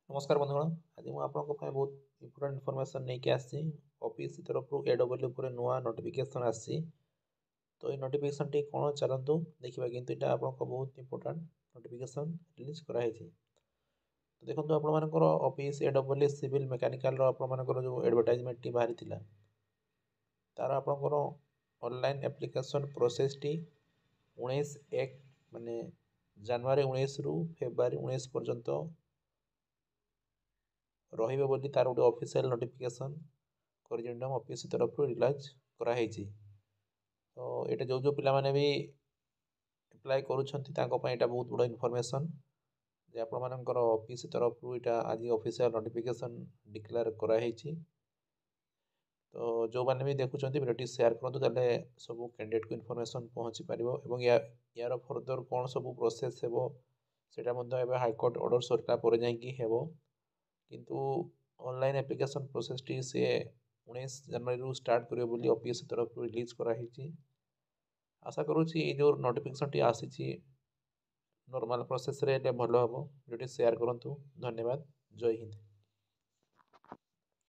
नमस्कार बंधुगण। आज मुझे बहुत इंपोर्टेंट इनफॉरमेशन नहीं के आसी ऑफिस तरफ एडब्ल्यू पर नुआ नोटिफिकेशन आसी। तो ये नोटिफिकेशन टी कौन चलतु देखा कि यहाँ आपको बहुत इंपोर्टेंट नोटिफिकेशन रिलीज कराई। तो देखो आपर ऑफिस एडब्ल्यू सिविल मेकानिकल आपर जो एडवर्टाइजमेंट टी बाहरी तार आपंकर ऑनलाइन एप्लिकेशन प्रोसेस टी 19/1 माने जनवरी 19 रु फेब्रुआरी 19 पर्यंत रहिबे बोली तार गोटे ऑफिशियल नोटिफिकेशन कोरिजेंडम ऑफिस तरफ रिलीज कराई। तो ये जो पिला माने भी अप्लाई करुँच बहुत बड़ा इनफॉरमेशन जे आपर ऑफिस तरफ यहाँ आज ऑफिशियल नोटिफिकेशन डिक्लेयर कराई। तो जो मैंने भी देखुं भिडियो शेयर करूँ ताले सब कैंडिडेट को इनफॉरमेशन पहुँची पार और यार फर्दर कौन सब प्रोसेस हे से हाईकोर्ट ऑर्डर सरला पर जाकि हे किंतु ऑनलाइन एप्लिकेशन प्रोसेस टी से 19 जनवरी स्टार्ट करियो बोली ऑफिस तरफ रिलीज कराई। आशा करुँची ये जो नोटिफिकेशन टी आसी नॉर्मल प्रोसेस रे भल हम भिडियो शेयर करूँ। धन्यवाद। जय हिंद।